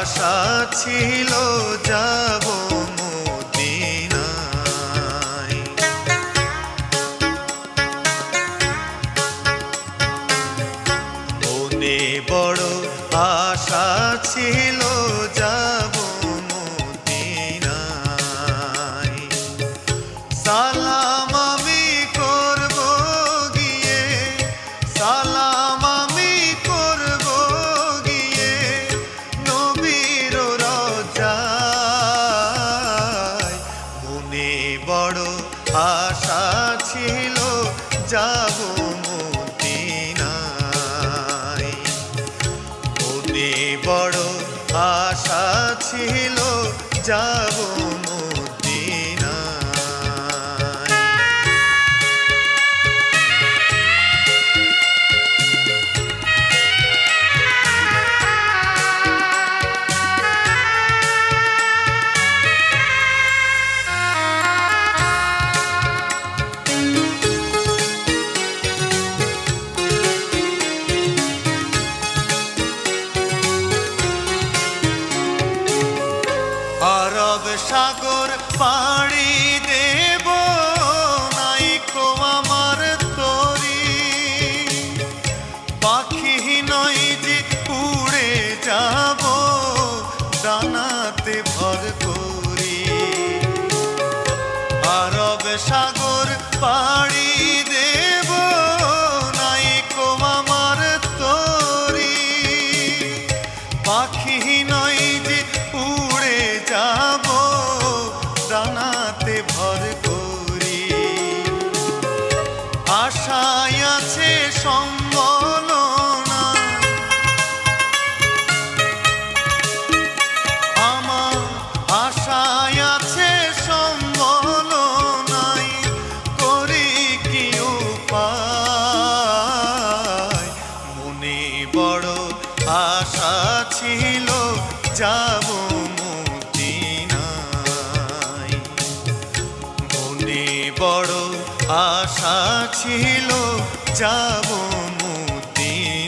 আশা ছিল যাব মদিনায়। মনে বড় আশা ছিল যাব মদিনায়। সালাম আমি করব গিয়ে, সালাম আমি করব গিয়ে নবীর রওজায়। মনে বড় আশা ছিল যাব মদিনায়। মনে বড় আশা ছিল যাব আরব সাগর পাড়ি দেব নাইকো আমার তরি। পাখি নই যে উড়ে যাব ডানাতে ভর করি। আরব সাগর পাড়ি দেব নাইকো আমার তরি। পাখি নই যে উড়ে যাব ডানাতে ভর করি। আশায় আছে সম্বল না আমার, আশায় আছে সম্বল নাই, করি কি উপায়। মনে বড় আশা ছিল যাব মদিনায়। মনে বড় আশা ছিল যাব মদিনায়।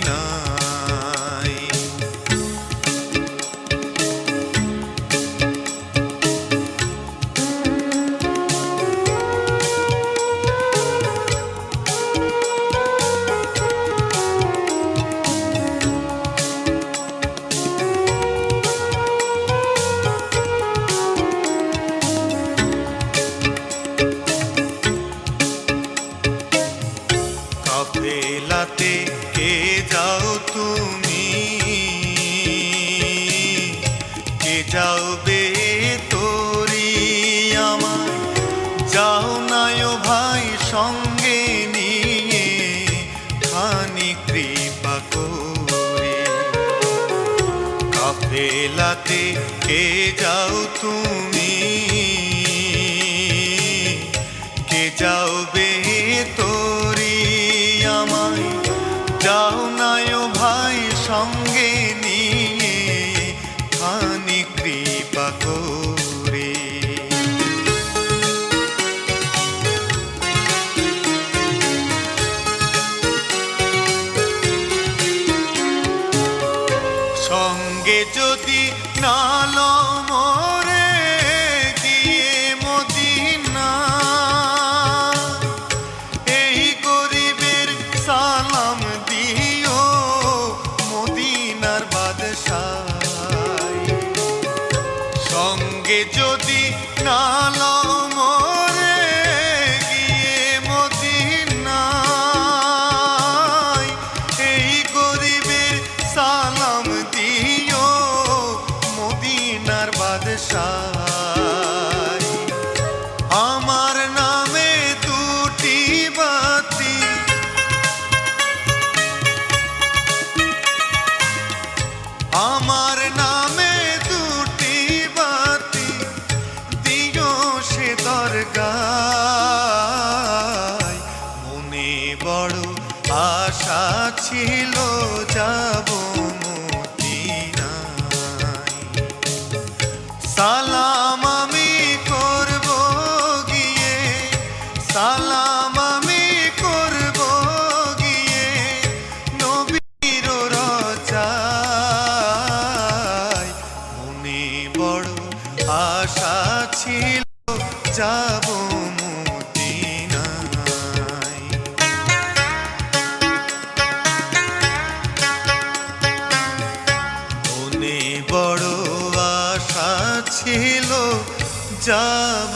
কাফেলাতে কে যাও তুমি, কে যাওবে তোরি আমার। যাও নাই ও ভাই সঙ্গে নিয়ে খানি কৃপা করে। কাফেলাতে কে যাও তুমি, কে যাওবে তোরি আমায়। যাও নাই ও ভাই সঙ্গে নিয়ে খানি কৃপা করে। সঙ্গে যদি না লও মোরে গিয়ে মদিনা, এই গরিবের সালাম দিও মদিনার বাদশায়। সঙ্গে যদি না লও মোরে গিয়ে মদিনায়, এই গরিবের সালাম দিও মদিনার বাদশায়। আমার নামে দুটি বাতি, আমার নামে দুটি বাতি দিও সে দরগায়। মনে বড় আশা ছিল যাব মদিনায়। সালাম আমি করব গিয়ে, সালাম আমি করব গিয়ে নবীর রওজায়। যাব